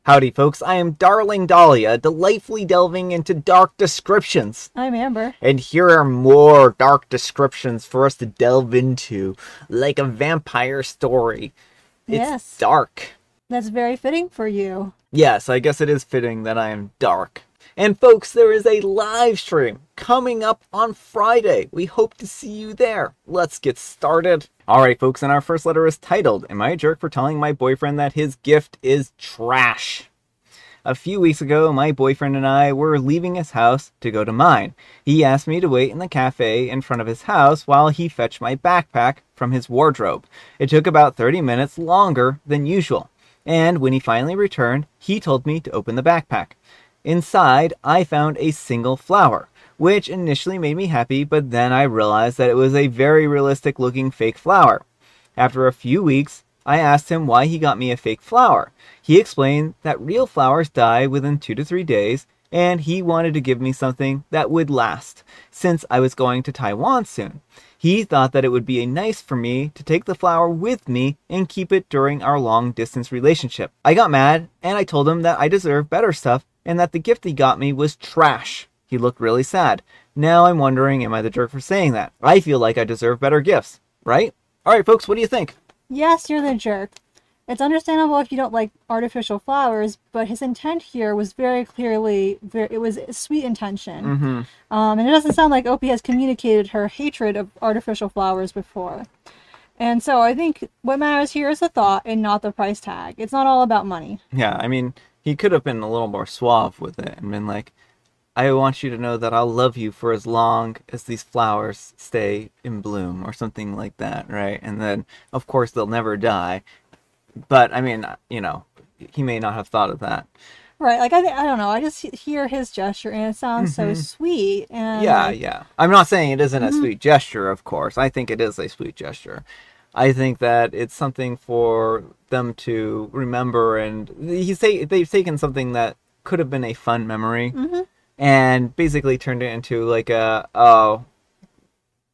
Howdy folks, I am Darling Dahlia, delightfully delving into dark descriptions. I'm Amber. And here are more dark descriptions for us to delve into, like a vampire story. It's dark. That's very fitting for you. Yes, I guess it is fitting that I am dark. And folks, there is a live stream coming up on Friday. We hope to see you there. Let's get started. Alright folks, and our first letter is titled, Am I a Jerk for Telling My Boyfriend That His Gift is Trash? A few weeks ago, my boyfriend and I were leaving his house to go to mine. He asked me to wait in the cafe in front of his house while he fetched my backpack from his wardrobe. It took about 30 minutes longer than usual. And when he finally returned, he told me to open the backpack. Inside, I found a single flower, which initially made me happy, but then I realized that it was a very realistic looking fake flower. After a few weeks, I asked him why he got me a fake flower. He explained that real flowers die within 2 to 3 days, and he wanted to give me something that would last, since I was going to Taiwan soon. He thought that it would be nice for me to take the flower with me and keep it during our long-distance relationship. I got mad, and I told him that I deserve better stuff, and that the gift he got me was trash. He looked really sad. Now I'm wondering, am I the jerk for saying that? I feel like I deserve better gifts, right? Alright folks, what do you think? Yes, you're the jerk. It's understandable if you don't like artificial flowers, but his intent here was very clearly, it was sweet intention. And it doesn't sound like Opie has communicated her hatred of artificial flowers before. And so I think what matters here is the thought and not the price tag. It's not all about money. Yeah, I mean, he could have been a little more suave with it and been like, I want you to know that I'll love you for as long as these flowers stay in bloom or something like that, right? And then, of course, they'll never die. But, I mean, you know, he may not have thought of that. Right, like, I don't know, I just hear his gesture and it sounds so sweet. And yeah. I'm not saying it isn't a sweet gesture, of course. I think it is a sweet gesture. I think that it's something for them to remember, and they've taken something that could have been a fun memory and basically turned it into like oh,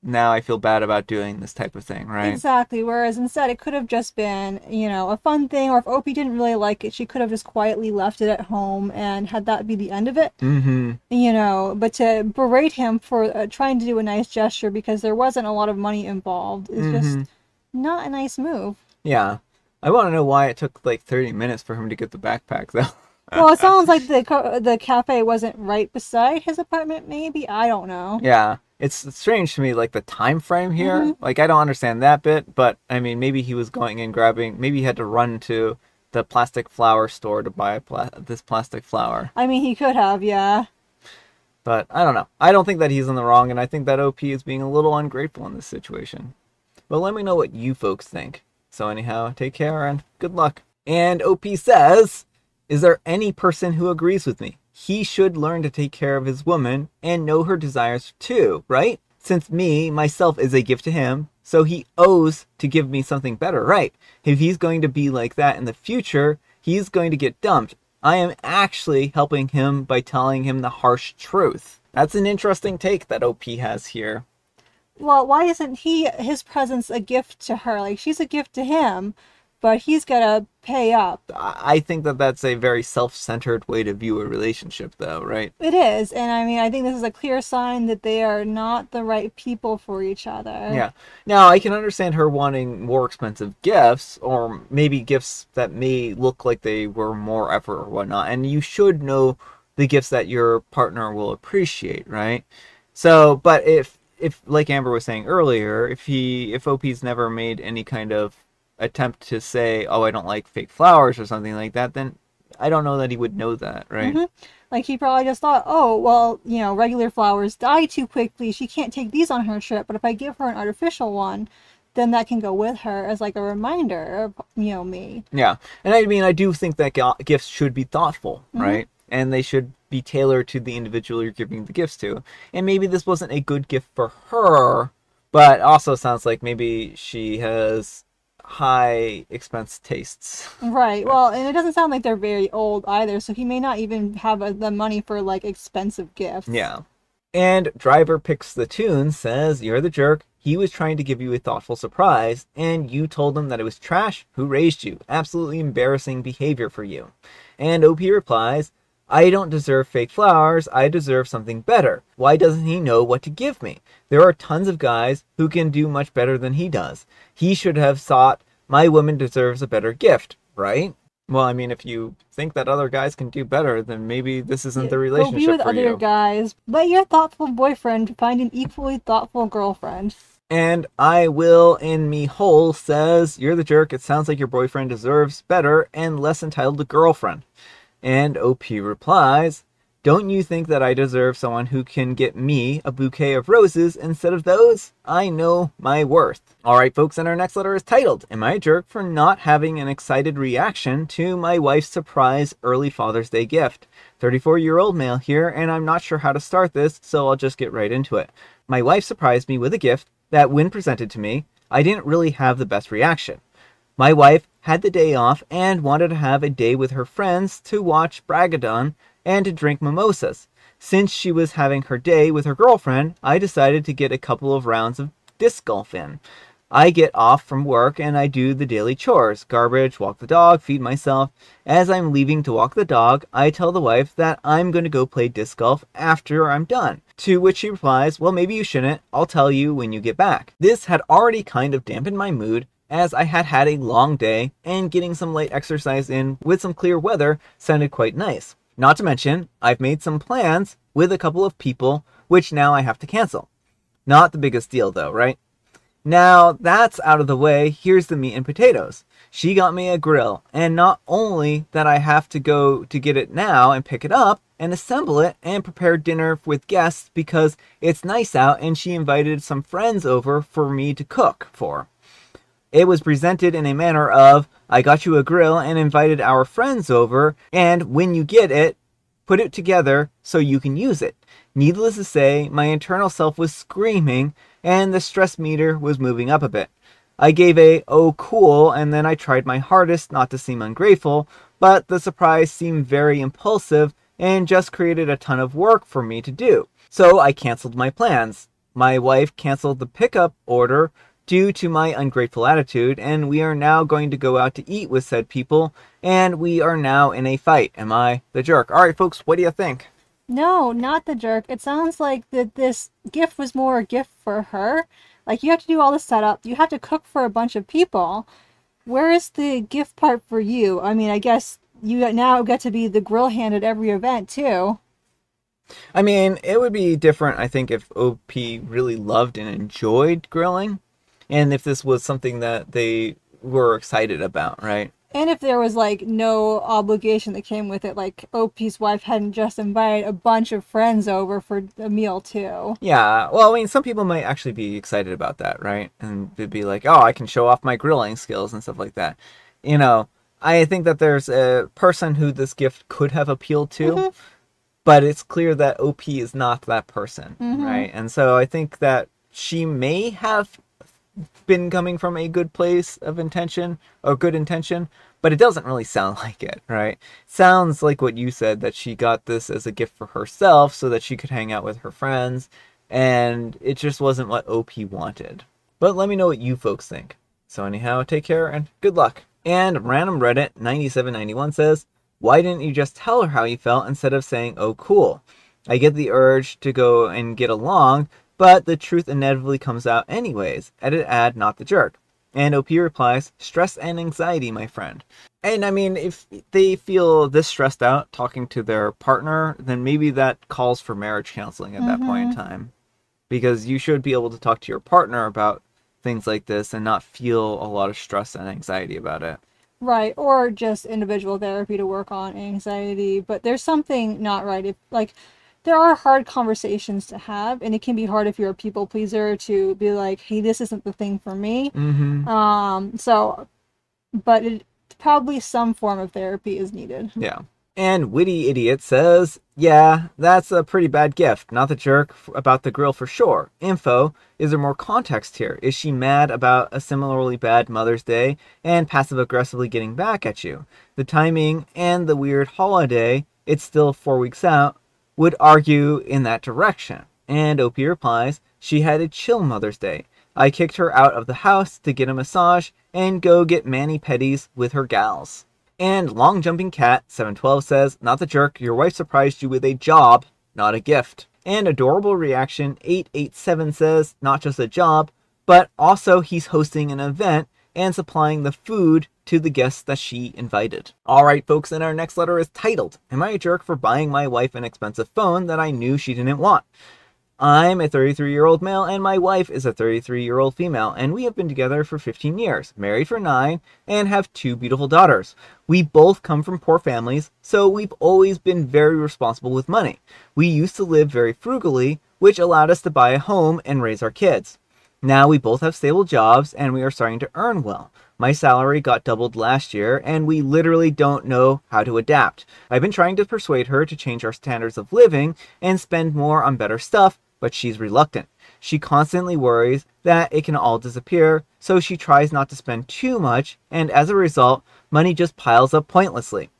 now I feel bad about doing this type of thing, right? Exactly, whereas instead it could have just been, you know, a fun thing, or if Opie didn't really like it, she could have just quietly left it at home and had that be the end of it. You know, but to berate him for trying to do a nice gesture because there wasn't a lot of money involved is just not a nice move. Yeah. I want to know why it took like 30 minutes for him to get the backpack, though. Well, it sounds like the cafe wasn't right beside his apartment, maybe? I don't know. Yeah. It's strange to me, like, the time frame here. Like, I don't understand that bit, but, I mean, maybe he was going and grabbing... Maybe he had to run to the plastic flower store to buy this plastic flower. I mean, he could have, yeah. But, I don't know. I don't think that he's in the wrong, and I think that OP is being a little ungrateful in this situation. But let me know what you folks think. So anyhow, take care and good luck. And OP says, is there any person who agrees with me? He should learn to take care of his woman and know her desires too, right? Since myself is a gift to him, so he owes to give me something better, right? If he's going to be like that in the future, he's going to get dumped. I am actually helping him by telling him the harsh truth. That's an interesting take that OP has here. Well, why isn't his presence a gift to her? Like, she's a gift to him, but he's gotta pay up. I think that that's a very self-centered way to view a relationship, though, right? It is, and I mean, I think this is a clear sign that they are not the right people for each other. Yeah. Now, I can understand her wanting more expensive gifts, or maybe gifts that may look like they were more effort or whatnot, and you should know the gifts that your partner will appreciate, right? So, but if like Amber was saying earlier, if OP's never made any kind of attempt to say, oh, I don't like fake flowers or something like that, then I don't know that he would know that, right? Like, he probably just thought, oh, well, you know, regular flowers die too quickly. She can't take these on her trip, but if I give her an artificial one, then that can go with her as like a reminder of, you know, me. Yeah. And I mean, I do think that gifts should be thoughtful, right? And they should be tailored to the individual you're giving the gifts to. And maybe this wasn't a good gift for her, but also sounds like maybe she has high expense tastes. Right. Well, and it doesn't sound like they're very old either, so he may not even have the money for like expensive gifts. Yeah. And Driver Picks the Tune says, you're the jerk. he was trying to give you a thoughtful surprise, and you told him that it was trash. Who raised you? Absolutely embarrassing behavior for you. And OP replies, I don't deserve fake flowers, I deserve something better. Why doesn't he know what to give me? There are tons of guys who can do much better than he does. He should have thought, my woman deserves a better gift, right? Well, I mean, if you think that other guys can do better, then maybe this isn't the relationship for you. Go be with other guys. Let your thoughtful boyfriend find an equally thoughtful girlfriend. And I Will in Me Whole says, you're the jerk. It sounds like your boyfriend deserves better and less entitled to girlfriend. And OP replies, don't you think that I deserve someone who can get me a bouquet of roses instead of those? I know my worth. Alright folks, and our next letter is titled, Am I a jerk for not having an excited reaction to my wife's surprise early Father's Day gift? 34-year-old male here, and I'm not sure how to start this, so I'll just get right into it. My wife surprised me with a gift that when presented to me, I didn't really have the best reaction. My wife had the day off and wanted to have a day with her friends to watch Bragadon and to drink mimosas. Since she was having her day with her girlfriend, I decided to get a couple of rounds of disc golf in. I get off from work and I do the daily chores, garbage, walk the dog, feed myself. As I'm leaving to walk the dog, I tell the wife that I'm going to go play disc golf after I'm done. To which she replies, well, maybe you shouldn't. I'll tell you when you get back. This had already kind of dampened my mood, as I had had a long day and getting some light exercise in with some clear weather sounded quite nice. Not to mention, I've made some plans with a couple of people, which now I have to cancel. Not the biggest deal though, right? Now that's out of the way, here's the meat and potatoes. She got me a grill, and not only that I have to go to get it now and pick it up and assemble it and prepare dinner with guests because it's nice out and she invited some friends over for me to cook for. It was presented in a manner of, I got you a grill and invited our friends over, and when you get it, put it together so you can use it. Needless to say, my internal self was screaming, and the stress meter was moving up a bit. I gave a, oh cool, and then I tried my hardest not to seem ungrateful, but the surprise seemed very impulsive and just created a ton of work for me to do. So I canceled my plans. My wife canceled the pickup order due to my ungrateful attitude, and we are now going to go out to eat with said people, and we are now in a fight. Am I the jerk? Alright folks, what do you think? No, not the jerk. It sounds like that this gift was more a gift for her. Like, you have to do all the setup. You have to cook for a bunch of people. Where is the gift part for you? I mean, I guess you now get to be the grill hand at every event, too. I mean, it would be different, I think, if OP really loved and enjoyed grilling. And if this was something that they were excited about, right? And if there was, like, no obligation that came with it, like OP's wife hadn't just invited a bunch of friends over for a meal, too. Yeah, well, I mean, some people might actually be excited about that, right? And they'd be like, oh, I can show off my grilling skills and stuff like that. You know, I think that there's a person who this gift could have appealed to, but it's clear that OP is not that person, right? And so I think that she may have been coming from a good place of intention or good intention, but it doesn't really sound like it, right? Sounds like what you said, that she got this as a gift for herself so that she could hang out with her friends, and it just wasn't what OP wanted. But let me know what you folks think. So anyhow, take care and good luck. And Random Reddit 9791 says, why didn't you just tell her how you felt instead of saying, oh cool? I get the urge to go and get along, but the truth inevitably comes out anyways. Edit ad, not the jerk. And OP replies, stress and anxiety, my friend. And I mean, if they feel this stressed out talking to their partner, then maybe that calls for marriage counseling at that point in time. Because you should be able to talk to your partner about things like this and not feel a lot of stress and anxiety about it. Right, or just individual therapy to work on anxiety. But there's something not right. If, like, there are hard conversations to have, and it can be hard if you're a people pleaser to be like, hey, this isn't the thing for me. But probably some form of therapy is needed. Yeah. And Witty Idiot says, yeah, that's a pretty bad gift. Not the jerk about the grill for sure. Info, is there more context here? Is she mad about a similarly bad Mother's Day and passive-aggressively getting back at you? The timing and the weird holiday, it's still 4 weeks out, would argue in that direction. And OP replies, she had a chill Mother's Day. I kicked her out of the house to get a massage and go get mani-pedis with her gals. And Long Jumping Cat 712 says, not the jerk, your wife surprised you with a job, not a gift. And Adorable Reaction 887 says, not just a job, but also he's hosting an event and supplying the food to the guests that she invited. Alright folks, and our next letter is titled, Am I a jerk for buying my wife an expensive phone that I knew she didn't want? I'm a 33-year-old male and my wife is a 33-year-old female, and we have been together for 15 years, married for 9, and have 2 beautiful daughters. We both come from poor families, so we've always been very responsible with money. We used to live very frugally, which allowed us to buy a home and raise our kids. Now we both have stable jobs and we are starting to earn well. My salary got doubled last year and we literally don't know how to adapt. I've been trying to persuade her to change our standards of living and spend more on better stuff, but she's reluctant. She constantly worries that it can all disappear, so she tries not to spend too much, and as a result, money just piles up pointlessly.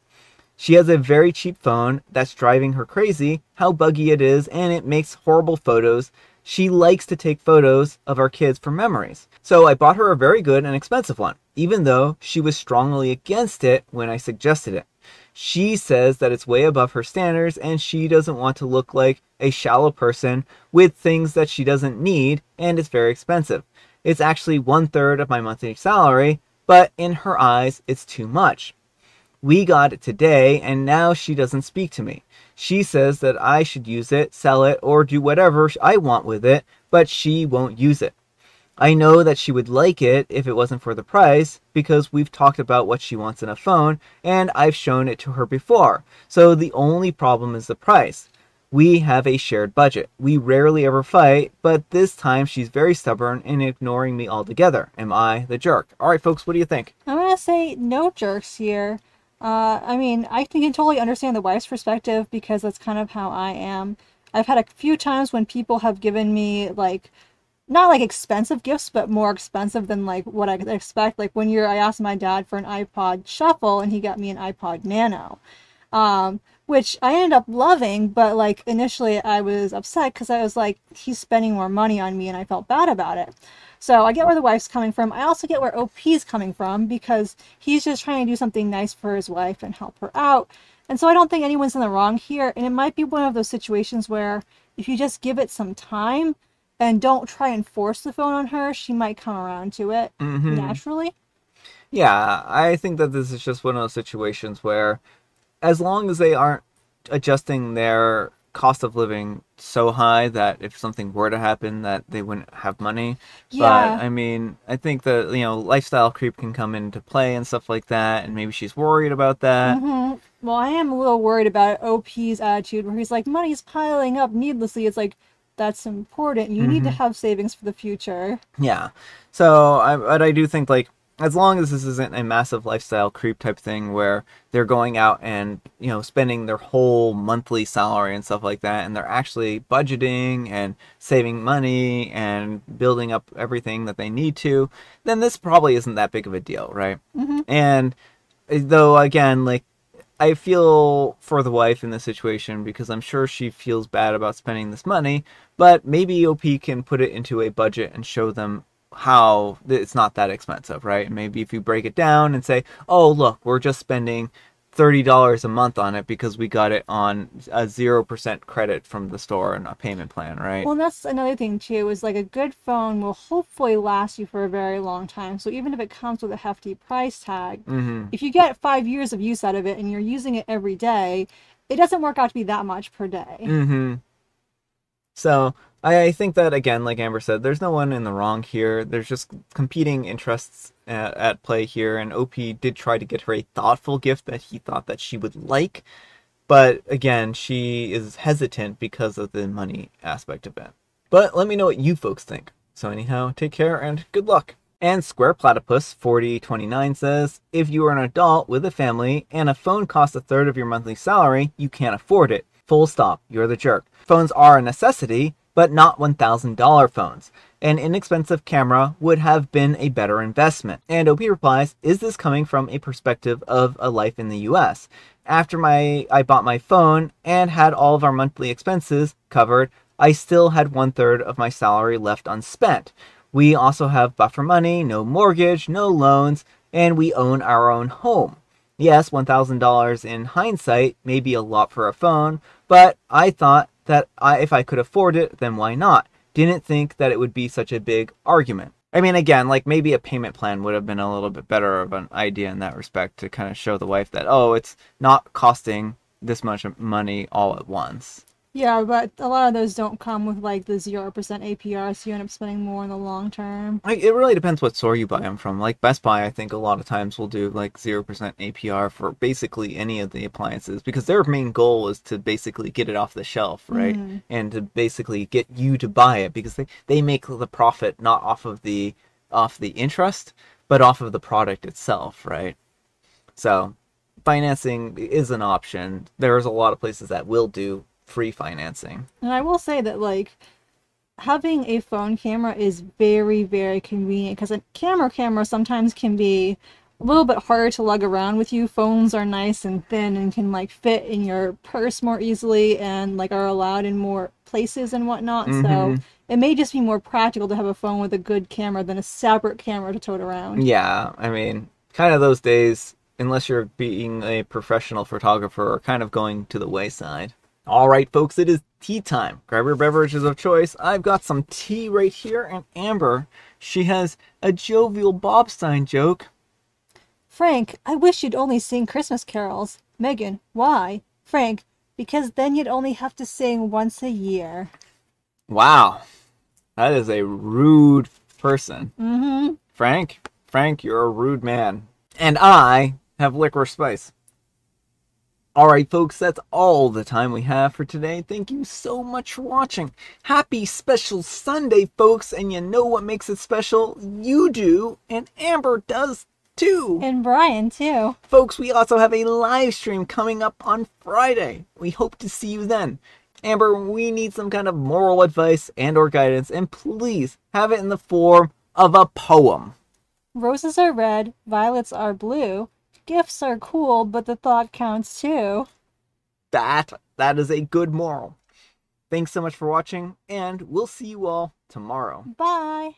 She has a very cheap phone that's driving her crazy, how buggy it is, and it makes horrible photos. She likes to take photos of our kids for memories. So I bought her a very good and expensive one, even though she was strongly against it when I suggested it. She says that it's way above her standards and she doesn't want to look like a shallow person with things that she doesn't need, and it's very expensive. It's actually 1/3 of my monthly salary, but in her eyes, it's too much. We got it today and now she doesn't speak to me. She says that I should use it, sell it, or do whatever I want with it, but she won't use it. I know that she would like it if it wasn't for the price, because we've talked about what she wants in a phone, and I've shown it to her before. So the only problem is the price. We have a shared budget. We rarely ever fight, but this time she's very stubborn and ignoring me altogether. Am I the jerk? Alright folks, what do you think? I'm going to say no jerks here. I mean, I can totally understand the wife's perspective because that's kind of how I am. I've had a few times when people have given me, like, not like expensive gifts, but more expensive than like what I could expect. Like I asked my dad for an iPod Shuffle and he got me an iPod Nano, which I ended up loving, but like initially I was upset because I was like, he's spending more money on me and I felt bad about it. So I get where the wife's coming from. I also get where OP's coming from because he's just trying to do something nice for his wife and help her out. And so I don't think anyone's in the wrong here. And it might be one of those situations where if you just give it some time and don't try and force the phone on her, she might come around to it naturally. Yeah, I think that this is just one of those situations where as long as they aren't adjusting their cost of living so high that if something were to happen that they wouldn't have money. Yeah. But I mean, I think that, lifestyle creep can come into play and stuff like that, and maybe she's worried about that. Well, I am a little worried about OP's attitude where he's like, money's piling up needlessly. It's like, that's important. You need to have savings for the future. Yeah. So I do think, like, as long as this isn't a massive lifestyle creep type thing where they're going out and, spending their whole monthly salary and stuff like that, and they're actually budgeting and saving money and building up everything that they need to, then this probably isn't that big of a deal, right? And though, again, like, I feel for the wife in this situation because I'm sure she feels bad about spending this money, but maybe OP can put it into a budget and show them how it's not that expensive, right? Maybe if you break it down and say, oh, look, we're just spending $30 a month on it because we got it on a 0% credit from the store and a payment plan, right? Well, that's another thing too, is like a good phone will hopefully last you for a very long time. So even if it comes with a hefty price tag, if you get 5 years of use out of it and you're using it every day, it doesn't work out to be that much per day. So I think that, again, like Amber said, there's no one in the wrong here. There's just competing interests at play here, and OP did try to get her a thoughtful gift that he thought that she would like. But again, she is hesitant because of the money aspect of it. But let me know what you folks think. So anyhow, take care and good luck. And Square Platypus 4029 says, if you are an adult with a family and a phone costs 1/3 of your monthly salary, you can't afford it. Full stop. You're the jerk. Phones are a necessity, but not $1,000 phones. An inexpensive camera would have been a better investment. And OP replies, is this coming from a perspective of a life in the US? After I bought my phone and had all of our monthly expenses covered, I still had 1/3 of my salary left unspent. We also have buffer money, no mortgage, no loans, and we own our own home. Yes, $1,000 in hindsight may be a lot for a phone, but I thought that if I could afford it, then why not? Didn't think that it would be such a big argument. I mean, again, like maybe a payment plan would have been a little bit better of an idea in that respect to kind of show the wife that, oh, it's not costing this much money all at once. Yeah, but a lot of those don't come with like the 0% APR, so you end up spending more in the long term. Like, it really depends what store you buy them from. Like Best Buy, I think a lot of times will do like 0% APR for basically any of the appliances because their main goal is to basically get it off the shelf, right? And to basically get you to buy it because they make the profit not off the interest, but off of the product itself, right? So financing is an option. There's a lot of places that will do free financing. And I will say that like having a phone camera is very, very convenient because a camera sometimes can be a little bit harder to lug around with you. Phones are nice and thin and can like fit in your purse more easily and like are allowed in more places and whatnot. So it may just be more practical to have a phone with a good camera than a separate camera to tote around. Yeah, I mean, kind of those days, unless you're being a professional photographer, are kind of going to the wayside. All right, folks, it is tea time. Grab your beverages of choice. I've got some tea right here, and Amber, she has a jovial Bobstein joke. Frank, I wish you'd only sing Christmas carols. Megan, why? Frank, because then you'd only have to sing once a year. Wow, that is a rude person. Frank, you're a rude man. And I have licorice spice. Alright folks, that's all the time we have for today. Thank you so much for watching. Happy special Sunday, folks, and you know what makes it special? You do, and Amber does too. And Brian too. Folks, we also have a live stream coming up on Friday. We hope to see you then. Amber, we need some kind of moral advice and or guidance, and please have it in the form of a poem. Roses are red, violets are blue. Gifts are cool, but the thought counts too. That is a good moral. Thanks so much for watching, and we'll see you all tomorrow. Bye.